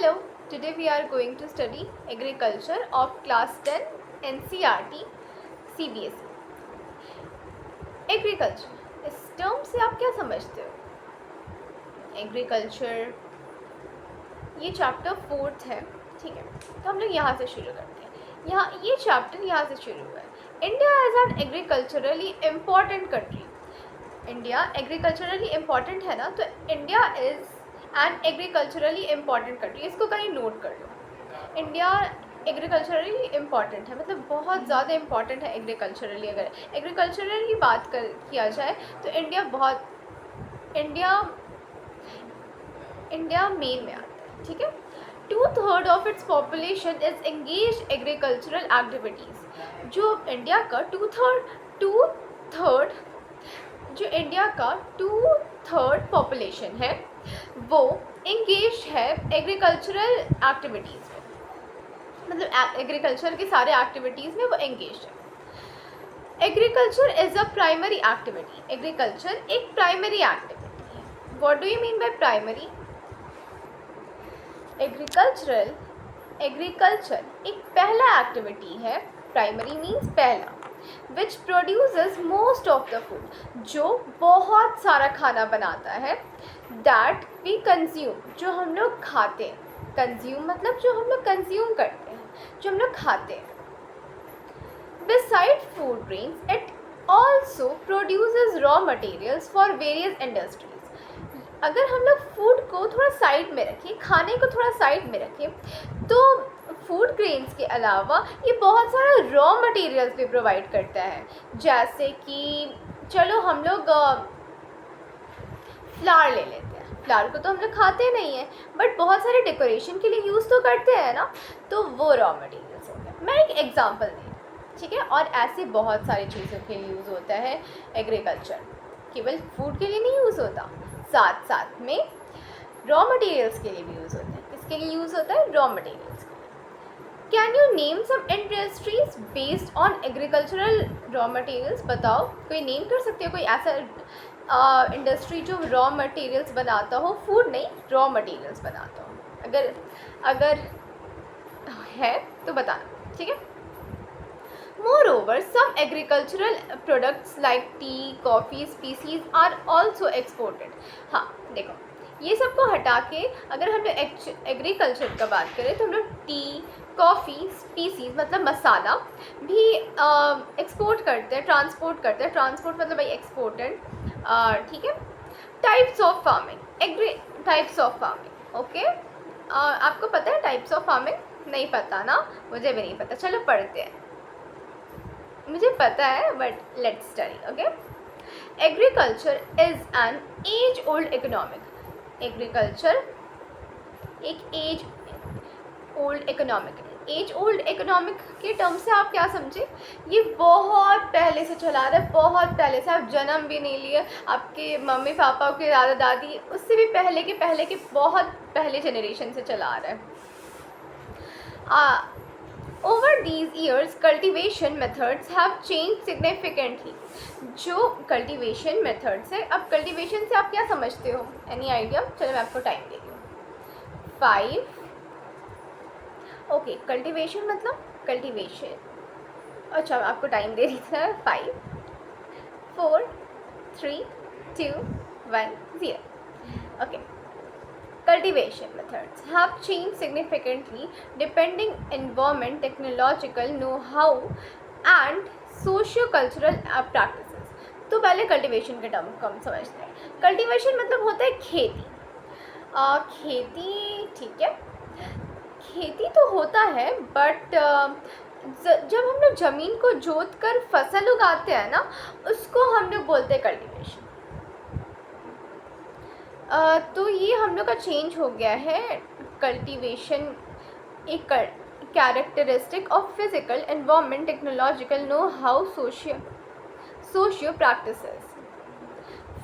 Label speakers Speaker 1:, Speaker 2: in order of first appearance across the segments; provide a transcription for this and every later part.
Speaker 1: Hello, today we are going to study agriculture of class 10 NCERT CBSE. Agriculture, इस term से आप क्या समझते हो? एग्रीकल्चर ये चैप्टर 4 है, ठीक है। तो हम लोग यहाँ से शुरू करते हैं। ये चैप्टर यहाँ से शुरू हुआ है। India as an agriculturally important country. India agriculturally important है ना, तो India is an agriculturally important country. इसको कहीं नोट कर लो। इंडिया एग्रीकल्चरली इम्पॉर्टेंट है, मतलब बहुत ज़्यादा इम्पॉर्टेंट है एग्रीकल्चरली। अगर एग्रीकल्चरली बात किया जाए तो इंडिया मेन में आता है, ठीक है। 2/3 of its population is engage agricultural activities. जो इंडिया का टू थर्ड पॉपुलेशन है वो एंगेज है एग्रीकल्चरल एक्टिविटीज़ में, मतलब एग्रीकल्चर के सारे एक्टिविटीज़ में वो एंगेज है। Agriculture is a primary activity. Agriculture एक प्राइमरी एक्टिविटी है। What do you mean by primary? Agriculture एक पहला एक्टिविटी है। प्राइमरी मीन्स पहला। Which produces most of the food, जो बहुत सारा खाना बनाता है। दैट वी कंज्यूम, जो हम लोग खाते हैं। कंज्यूम मतलब जो हम लोग कंज्यूम करते हैं, जो हम लोग खाते हैं। Beside food grains it also produces raw materials for various industries. अगर हम लोग फूड को थोड़ा साइड में रखें, खाने को थोड़ा साइड में रखें, तो फूड ग्रेन्स के अलावा ये बहुत सारा रॉ मटेरियल्स भी प्रोवाइड करता है। जैसे कि चलो हम लोग फ्लावर ले लेते हैं। फ्लावर को तो हम लोग खाते नहीं हैं, बट बहुत सारे डेकोरेशन के लिए यूज़ तो करते हैं ना, तो वो रॉ मटेरियल्स हो गया। मैं एक एग्जांपल दी, ठीक है। और ऐसे बहुत सारी चीज़ों के लिए यूज़ होता है एग्रीकल्चर। केवल फूड के लिए नहीं यूज़ होता, साथ साथ में रॉ मटेरियल्स के लिए भी यूज़ होता है। किसके लिए यूज़ होता है? Raw materials. Can you name some industries based on agricultural raw materials? बताओ, कोई नेम कर सकते हो कोई ऐसा इंडस्ट्री जो रॉ मटेरियल्स बनाता हो? फूड नहीं, रॉ मटेरियल्स बनाता हो। अगर है तो बताना, ठीक है। Moreover, some agricultural products like tea, coffee species are also exported. हाँ देखो, ये सबको हटा के अगर हम लोग एग्रीकल्चर का बात करें तो हम लोग टी, कॉफ़ी स्पीसीज़ मतलब मसाला भी एक्सपोर्ट करते हैं, ट्रांसपोर्ट करते हैं। ट्रांसपोर्ट मतलब भाई एक्सपोर्टेड, ठीक है। Types of farming, okay. आपको पता है टाइप्स ऑफ फार्मिंग? नहीं पता ना, मुझे भी नहीं पता। चलो पढ़ते हैं। मुझे पता है but let's study, okay. Agriculture is an age old economic. Agriculture एक एज ओल्ड इकोनॉमिक के टर्म से आप क्या समझे? ये बहुत पहले से चला रहा है, बहुत पहले से। आप जन्म भी नहीं लिए, आपके मम्मी पापा के दादा दादी उससे भी पहले के बहुत पहले जनरेशन से चला आ रहा है। Over these years cultivation methods have change significantly. जो कल्टिवेशन मेथड्स है, अब कल्टिवेशन से आप क्या समझते हो? Any idea? चलो मैं आपको टाइम दे रही हूँ। 5 ओके, कल्टिवेशन मतलब कल्टिवेशन, अच्छा आपको टाइम दे रही थी। 5 4 3 2 1 0, okay. Cultivation methods have changed significantly depending environment, technological know-how and socio-cultural practices. तो पहले कल्टिवेशन के टर्म को हम समझते हैं। कल्टिवेशन मतलब होता है खेती। खेती, ठीक है, खेती तो होता है, बट जब हम लोग ज़मीन को जोत कर फसल उगाते हैं ना, उसको हम लोग बोलते हैं कल्टिवेशन। तो ये हम लोग का चेंज हो गया है। कल्टीवेशन एक characteristic of physical environment, technological know how, socio practices.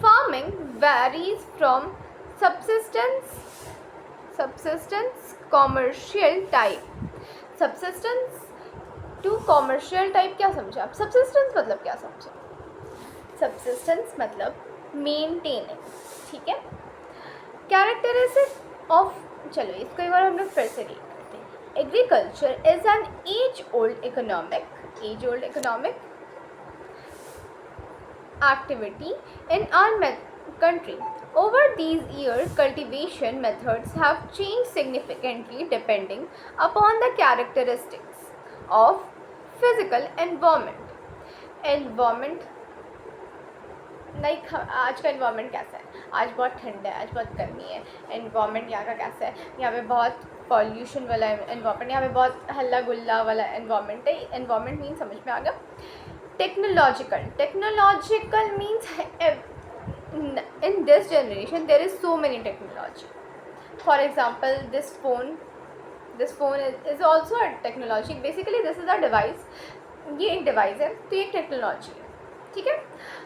Speaker 1: Farming varies from subsistence commercial type. Subsistence to commercial type क्या समझे आप? सबसिस्टेंस मतलब क्या समझे? सबसिस्टेंस मतलब मेंटेनिंग, ठीक है। कैरेक्टरिस्टिक ऑफ चलो इसको एक बार हम लोग फिर से रीड करते हैं। Agriculture is an age old economic activity in our country. Over these years, cultivation methods have changed significantly depending upon the characteristics of physical environment. Environment like आज का इन्वायरमेंट कैसा है, आज बहुत ठंड है, आज बहुत गर्मी है, इन्वायरमेंट यहाँ का कैसा है, यहाँ पे बहुत पॉल्यूशन वाला इन्वायरमेंट, यहाँ पे बहुत हल्ला गुल्ला वाला इन्वायरमेंट है। इन्वायरमेंट मीन समझ में आ गया। Technological means in this generation there is so many technology. For example, this phone is also a technology. Basically this is a device, ये एक डिवाइस है, तो ये एक टेक्नोलॉजी है, ठीक है।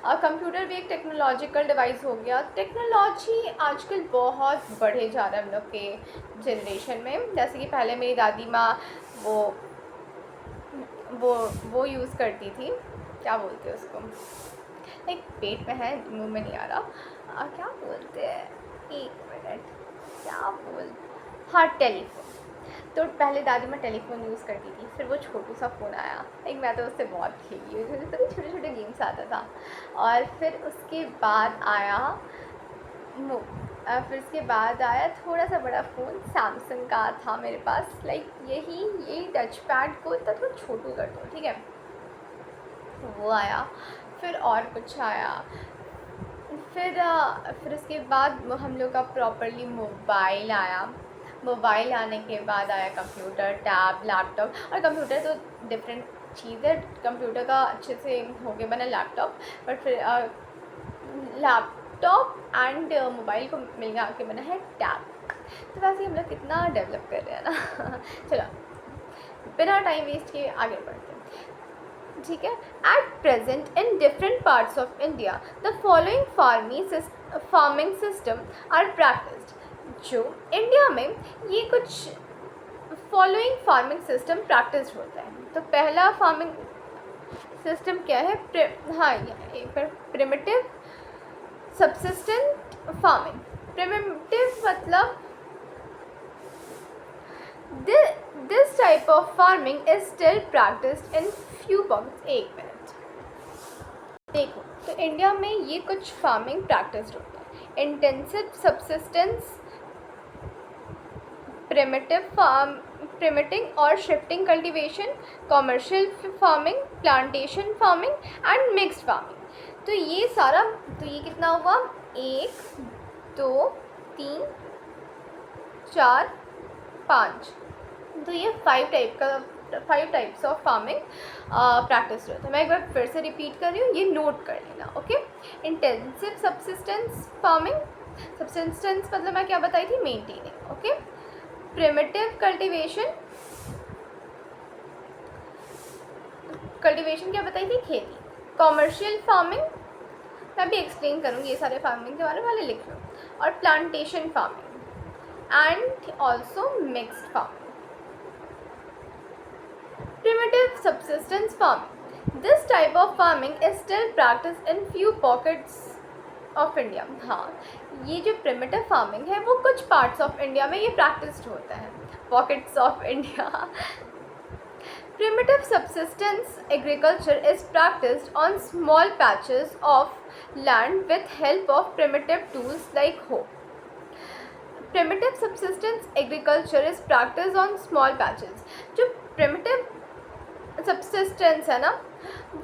Speaker 1: और कंप्यूटर भी एक टेक्नोलॉजिकल डिवाइस हो गया। टेक्नोलॉजी आजकल बहुत बढ़े जा रहा है हम लोग के जनरेशन में। जैसे कि पहले मेरी दादी माँ वो यूज़ करती थी, क्या बोलते हैं उसको, लाइक पेट में है, मुंह में नहीं आ रहा, क्या बोलते हैं, एक मिनट, क्या हाँ, टेलीफोन। तो पहले दादी माँ टेलीफोन यूज़ करती थी, फिर वो छोटू सा फ़ोन आया, लाइक मैं तो उससे बहुत खेली हुई थी, तो छोटे छोटे गेम्स आता था। और फिर उसके बाद आया थोड़ा सा बड़ा फ़ोन, सैमसंग का था मेरे पास, लाइक यही टच पैड को इतना थोड़ा छोटू कर दो, ठीक है, वो आया। फिर और कुछ आया, फिर उसके बाद हम लोग का प्रॉपरली मोबाइल आया। मोबाइल आने के बाद आया कंप्यूटर, टैब, लैपटॉप। और कंप्यूटर तो डिफरेंट चीज़ है, कंप्यूटर का अच्छे से हो गया बना लैपटॉप, बट फिर लैपटॉप एंड मोबाइल को मिल गया आके बना है टैब। तो वैसे हम लोग कितना डेवलप कर रहे हैं ना। चलो बिना टाइम वेस्ट किए आगे बढ़ते हैं, ठीक है। At present in different parts of India the following farming system are practised. जो इंडिया में ये कुछ फॉलोइंग फार्मिंग सिस्टम प्रैक्टिस होता है। तो पहला फार्मिंग सिस्टम क्या है, प्रिमिटिव सब्सिस्टेंट फार्मिंग। प्रिमिटिव मतलब this type of farming is still practiced in few pockets। एक मिनट देखो, तो इंडिया में ये कुछ फार्मिंग प्रैक्टिस होता है। इंटेंसिव सब्सिस्टेंस, प्रिमिटिंग और shifting cultivation, commercial farming, plantation farming and mixed farming. तो ये सारा, तो ये कितना हुआ, 1 2 3 4 5, तो ये 5 टाइप्स ऑफ फार्मिंग प्रैक्टिस होता है। मैं एक बार फिर से रिपीट कर रही हूँ, ये नोट कर लेना, okay. Intensive subsistence farming, subsistence मतलब मैं क्या बताई थी, मेंटेनिंग, ओके। प्रिमिटिव कल्टीवेशन क्या बताई थी, खेती। कॉमर्शियल फार्मिंग मैं भी एक्सप्लेन करूँगी, ये सारे फार्मिंग के बारे में, वाले लिख लो। और plantation farming and also mixed farming. Primitive subsistence farming. This type of farming is still practiced in few pockets of India. हाँ, ये जो primitive farming है वो कुछ parts of India में ये practiced होता है, pockets of India. Primitive subsistence agriculture is practiced on small patches of land with help of primitive tools like hoe. Primitive subsistence agriculture is practiced on small patches. जो primitive subsistence है ना,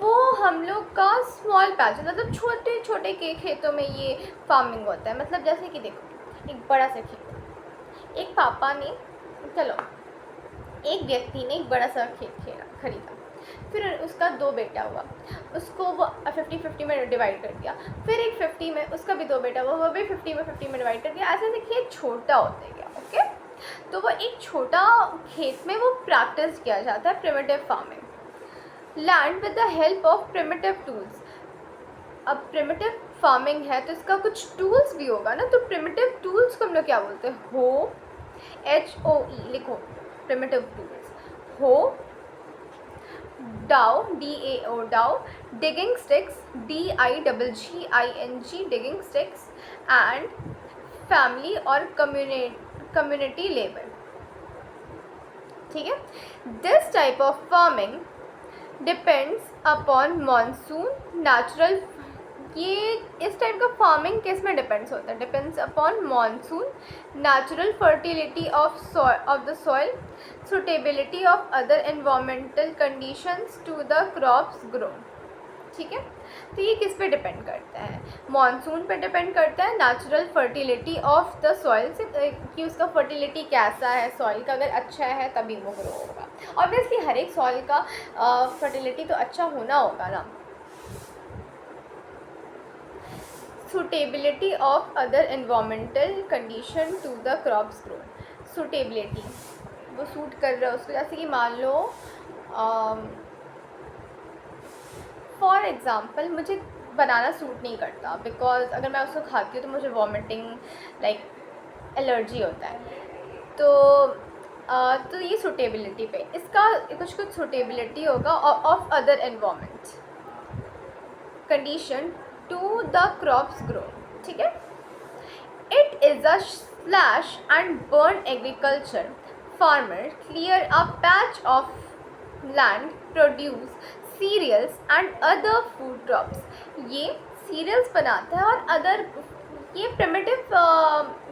Speaker 1: वो हम लोग का small patches, मतलब छोटे छोटे के खेतों में ये फार्मिंग होता है। मतलब जैसे कि देखो, एक बड़ा सा खेत, एक पापा ने, चलो एक व्यक्ति ने एक बड़ा सा खेत खरीदा, फिर उसका 2 बेटा हुआ, उसको वो 50-50 में डिवाइड कर दिया, फिर एक 50 में उसका भी 2 बेटा हुआ, वो भी 50 में डिवाइड कर दिया। ऐसे ऐसे खेत छोटा होते गया, ओके। तो वो एक छोटा खेत में वो प्रैक्टिस किया जाता है primitive farming. Land with the help of primitive tools. अब प्रिमिटिव फार्मिंग है तो इसका कुछ टूल्स भी होगा ना, तो प्रिमिटिव टूल्स को हम लोग क्या बोलते हैं, हो, HOE लिखो, प्रिमिटिव टूल्स, हो, डाउ, DAO, डाउ, digging sticks, DIGGING, digging sticks, and family or community labour, ठीक है। This type of farming depends upon monsoon natural, ये इस टाइप का फार्मिंग किस में डिपेंड्स होता है, depends upon monsoon, natural fertility of the soil, suitability of other environmental conditions to the crops grown, ठीक है। तो ये किस पे डिपेंड करता है, मानसून पे डिपेंड करता है, natural fertility of the soil से कि उसका फर्टिलिटी कैसा है, सॉइल का अगर अच्छा है तभी वो ग्रो होगा। ऑब्वियसली हर एक सॉइल का फर्टिलिटी तो अच्छा होना होगा ना। Suitability of other environmental condition to the crops grown, suitability वो सूट कर रहा है उसको, जैसे कि मान लो फॉर एग्ज़ाम्पल मुझे बनाना सूट नहीं करता, बिकॉज अगर मैं उसको खाती हूँ तो मुझे वॉमिटिंग लाइक एलर्जी होता है। तो ये सुटेबिलिटी पे इसका कुछ सुटेबिलिटी होगा of other environment condition to the crops grow, ठीक है। It is a slash and burn agriculture, farmer clear a patch of land, produce cereals and other food crops, ये सीरियल्स बनाता है और अदर, ये प्रिमिटिव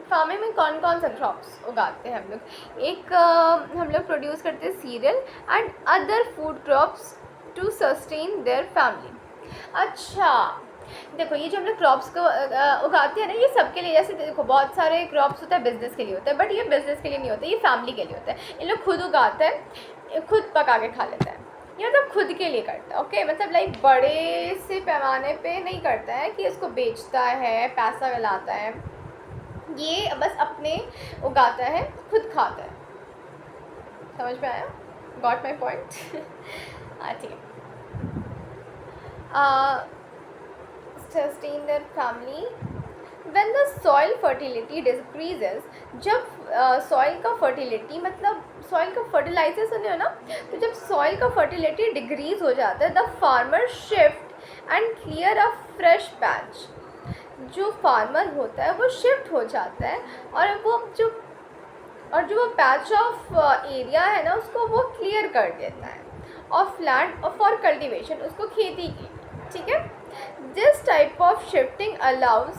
Speaker 1: फार्मिंग में कौन कौन सा क्रॉप्स उगाते हैं हम लोग, एक हम लोग प्रोड्यूस करते हैं cereal and other food crops to sustain their family. अच्छा देखो ये जो हम लोग क्रॉप्स को उगाते हैं ना, ये सबके लिए, जैसे देखो बहुत सारे क्रॉप्स होता है बिज़नेस के लिए होता है, बट ये बिज़नेस के लिए नहीं होता, ये फैमिली के लिए होता है। इन लोग खुद उगाते हैं, खुद पका के खा लेता है, ये मतलब खुद के लिए करता है, ओके। मतलब लाइक बड़े से पैमाने पे नहीं करता है कि इसको बेचता है पैसा लाता है, ये बस अपने उगाता है, खुद खाता है। समझ में आया, गॉट माई पॉइंट? हाँ ठीक है। sustain their family when the soil fertility decreases, जब सॉइल का फर्टिलिटी मतलब सॉइल का फर्टिलाइजर सुने हो ना, तो जब सॉइल का फर्टिलिटी डिक्रीज हो जाता है, the farmer shift and clear a fresh patch, जो फार्मर होता है वो शिफ्ट हो जाता है और जो वो पैच ऑफ एरिया है ना उसको वो क्लियर कर देता है ऑफ लैंड फॉर कल्टीवेशन, उसको खेती की, ठीक है। This type of shifting allows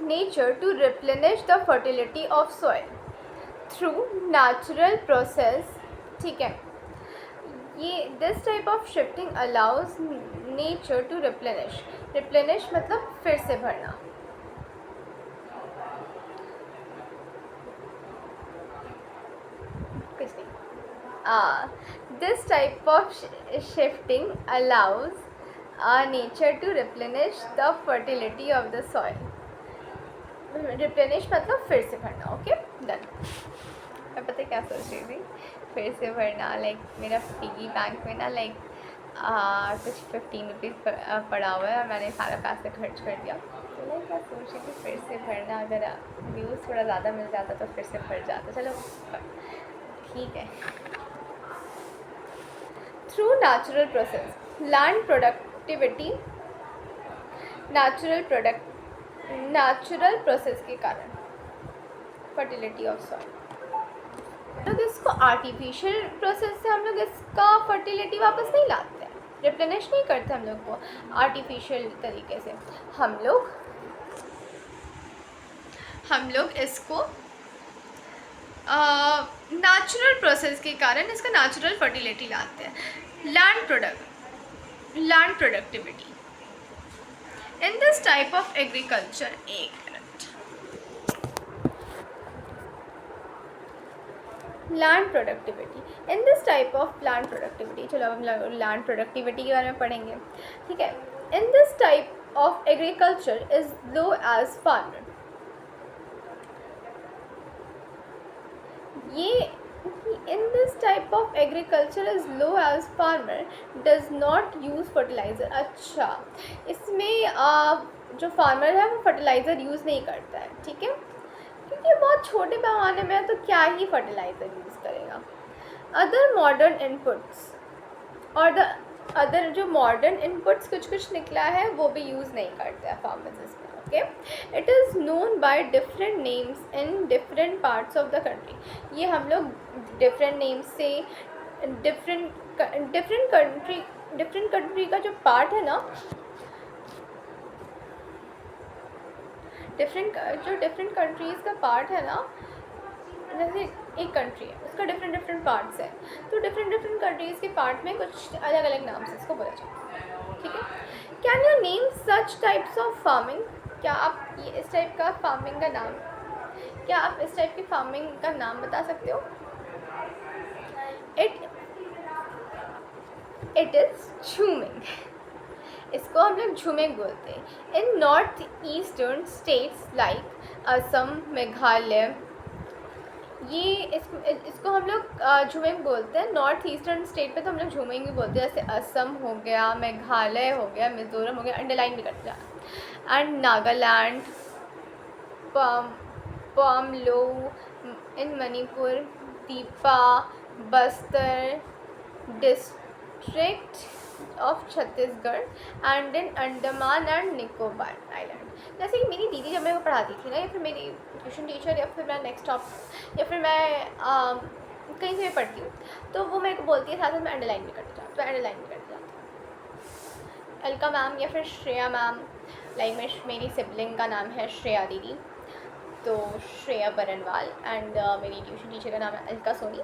Speaker 1: nature to replenish the fertility of soil through natural process, ठीक है। ये this type of shifting allows nature to replenish मतलब फिर से भरना, कुछ नहीं। This type of shifting allows nature to replenish the fertility of the soil, replenish मतलब फिर से भरना, ओके डन। मैं पता क्या सोच रही थी, फिर से भरना लाइक मेरा पिगी बैंक में ना लाइक कुछ 15 रुपीज़ पड़ा हुआ है और मैंने सारा पैसे खर्च कर दिया, तो लाइक क्या सोच रही थी फिर से भरना, अगर व्यूज़ थोड़ा ज़्यादा मिल जाता तो फिर से भर जाता, चलो ठीक है। Through natural process land productivity, natural process के कारण फर्टिलिटी ऑफ सॉइल, हम लोग इसको आर्टिफिशियल प्रोसेस से हम लोग इसका फर्टिलिटी वापस नहीं लाते हैं, रिप्लेनिश नहीं करते हम लोग को आर्टिफिशियल तरीके से, हम लोग इसको नेचुरल प्रोसेस के कारण इसका नेचुरल फर्टिलिटी लाते हैं। Land productivity in this type of agriculture, एक minute, land productivity in this type of land productivity, चलो हम लैंड प्रोडक्टिविटी के बारे में पढ़ेंगे, ठीक है। In this type of agriculture is low as farmer, ये in this type of agriculture is low as farmer does not use fertilizer। अच्छा इसमें जो फार्मर है वो फर्टिलाइज़र यूज़ नहीं करता है, ठीक है, क्योंकि बहुत छोटे पैमाने में है तो क्या ही फर्टिलाइज़र यूज़ करेगा। अदर मॉडर्न इनपुट्स और द अदर जो मॉडर्न इनपुट्स कुछ कुछ निकला है वो भी यूज़ नहीं करते हैं फार्मेसिस में. Okay, it is known by different names in different parts of the country. ये हम लोग डिफरेंट नेम्स से डिफरेंट कंट्री का जो पार्ट है ना, डिफरेंट कंट्रीज़ का पार्ट है ना, जैसे एक कंट्री है उसका डिफरेंट पार्ट्स है, तो डिफरेंट कंट्रीज़ के पार्ट में कुछ अलग अलग नाम से इसको बोला जाता है. ठीक है. Can you name such types of farming? क्या आप ये इस टाइप का फार्मिंग का नाम, क्या आप इस टाइप की फार्मिंग का नाम बता सकते हो? It is jhuming. इसको हम लोग झूमिंग बोलते हैं. In north eastern states like Assam, Meghalaya, ये इसको हम लोग झूमिंग बोलते हैं. नॉर्थ ईस्टर्न स्टेट पे तो हम लोग झूमिंग ही बोलते हैं, जैसे असम हो गया, मेघालय हो गया, मिज़ोरम हो गया, अंडरलाइन भी करते हैं, and Nagaland, pamlou in Manipur, Dipa, Bastar district of Chhattisgarh, and in Andaman and Nicobar island. जैसे कि मेरी दीदी जब मैं वो पढ़ाती थी ना, या फिर मेरी ट्यूशन टीचर, या फिर मैं नेक्स्ट टॉप, या फिर मैं कहीं से भी पढ़ती हूँ, तो वो मेरे को बोलती है, साथ साथ मैं अंडरलाइन भी करती जाती, तो अंडरलाइन भी करती जाती हूँ. अलका मैम या फिर श्रेया मैम, लाइक मेरी सिबलिंग का नाम है श्रेया दीदी, तो श्रेया बरनवाल, एंड मेरी ट्यूशन टीचर का नाम है अलका सोनी.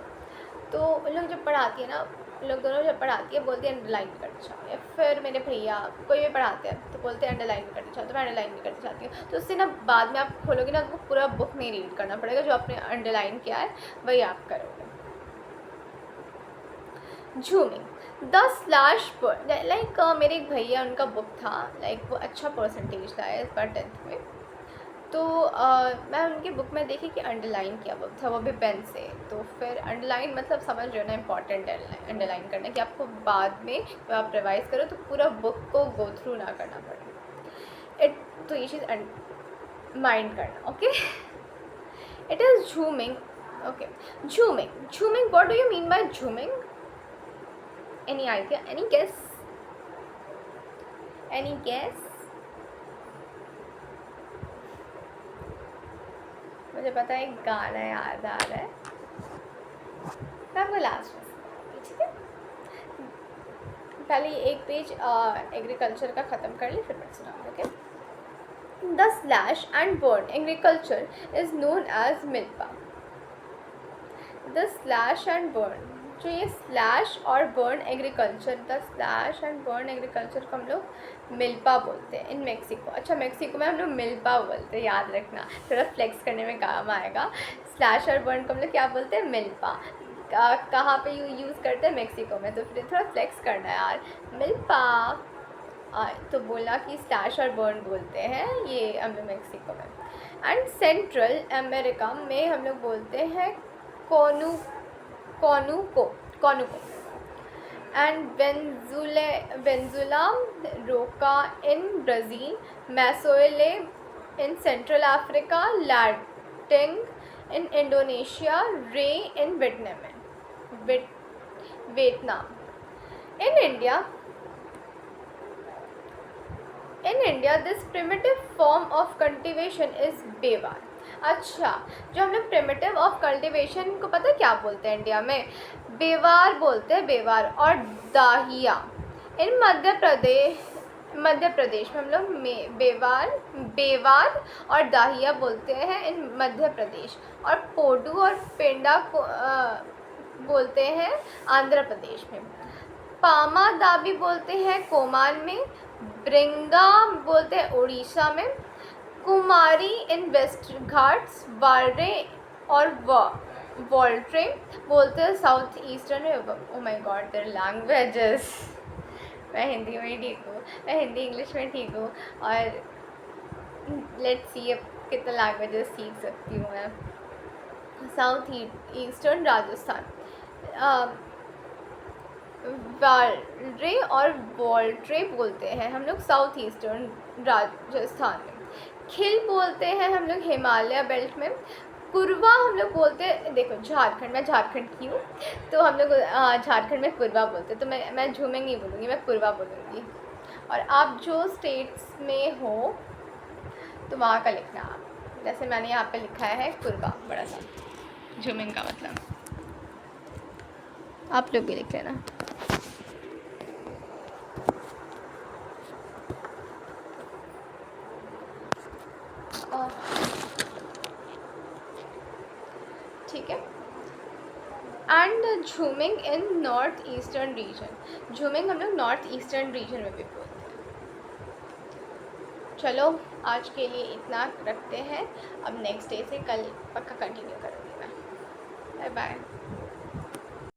Speaker 1: तो उन लोग जब पढ़ाती है ना, उन लोग दोनों जब पढ़ाती है बोलती है अंडरलाइन भी करते जाओ, या फिर मेरे भैया कोई भी पढ़ाते हैं तो बोलते हैं अंडरलाइन भी करते जाओ, तो मैं अंडरलाइन भी करती जाती हूँ. तो उससे ना बाद में आप खोलोगे ना तो पूरा बुक नहीं रीड करना पड़ेगा, जो आपने अंडरलाइन किया है वही आप करोगे. झूमिंग. द स्लैश वर्ड, लाइक मेरे एक भैया, उनका बुक था, लाइक वो अच्छा परसेंटेज लाया इस बार 10th में, तो मैं उनकी बुक में देखी कि अंडरलाइन किया बुक था, वो भी पेन से. तो फिर अंडरलाइन मतलब समझ रहे हो ना, इम्पॉर्टेंट है अंडरलाइन करना, कि आपको बाद में जब आप रिवाइज़ करो तो पूरा बुक को गो थ्रू ना करना पड़े. तो ये चीज़ माइंड करना. Okay, it is jhuming. Okay, jhuming what do you mean by jhuming? Any idea, any guess? मुझे पता है एक गाना याद आ रहा है, मैं आपको लास्ट में. ठीक है, पहले एक पेज एग्रीकल्चर का ख़त्म कर ली, फिर मैं सुनाऊँगी. Okay. The slash and burn agriculture is known as milpa. The slash and burn, जो ये स्लैश और burn agriculture, the slash and burn agriculture को हम लोग मिल्पा बोलते हैं इन मेक्सिको. अच्छा, मेक्सिको में हम लोग मिल्पा बोलते हैं, याद रखना, थोड़ा फ्लेक्स करने में काम आएगा. स्लैश और बर्न को हम लोग क्या बोलते हैं? मिल्पा. कहाँ पे यूज़ करते हैं? मेक्सिको में. तो फिर थोड़ा फ्लेक्स करना है यार, मिल्पा. तो बोला कि स्लैश और बर्न बोलते हैं ये हम लोग मेक्सिको में. एंड सेंट्रल अमेरिका में हम लोग बोलते हैं कॉनुको. And Venezuela roca in Brazil, masole in central Africa, ladang in Indonesia, ray in Vietnam. In India, this primitive form of cultivation is bewar. अच्छा, जो हम लोग प्रिमिटिव ऑफ कल्टिवेशन को पता है क्या बोलते हैं इंडिया में? बेवार बोलते हैं, बेवार. और दाहिया इन मध्य प्रदेश में हम लोग बेवार और दाहिया बोलते हैं इन मध्य प्रदेश. और पोडू और पेंडा को बोलते हैं आंध्र प्रदेश में. पामा दाबी बोलते हैं कोमान में. ब्रिंगा बोलते हैं उड़ीसा में. कुमारी इन वेस्ट घाट्स. वार्रे और वॉल्ट्रे बोलते हैं साउथ ईस्टर्न में. Oh my god, their languages. मैं हिंदी में ठीक हूँ, मैं हिंदी इंग्लिश में ठीक हूँ, और लेट्स सी अब कितना लैंग्वेजेस सीख सकती हूँ मैं. साउथ ईस्टर्न राजस्थान, वार्रे और वॉल्ट्रे बोलते हैं हम लोग साउथ ईस्टर्न राजस्थान में. खिल बोलते हैं हम लोग हिमालय बेल्ट में. कुरवा हम लोग बोलते हैं, देखो झारखंड, मैं झारखंड की हूँ, तो हम लोग झारखंड में कुरवा बोलते हैं, तो मैं झूमिंग नहीं बोलूँगी, मैं कुरवा बोलूँगी। और आप जो स्टेट्स में हो तो वहाँ का लिखना आप, जैसे मैंने यहाँ पे लिखा है कुरवा बड़ा सा, झूमिंग का मतलब, आप लोग भी लिख लेना। ठीक है। And jhuming in north eastern region, jhuming हम लोग नॉर्थ ईस्टर्न रीजन में भी बोलते हैं। चलो आज के लिए इतना रखते हैं, अब नेक्स्ट डे से कल पक्का कंटिन्यू करूँगी मैं। Bye bye.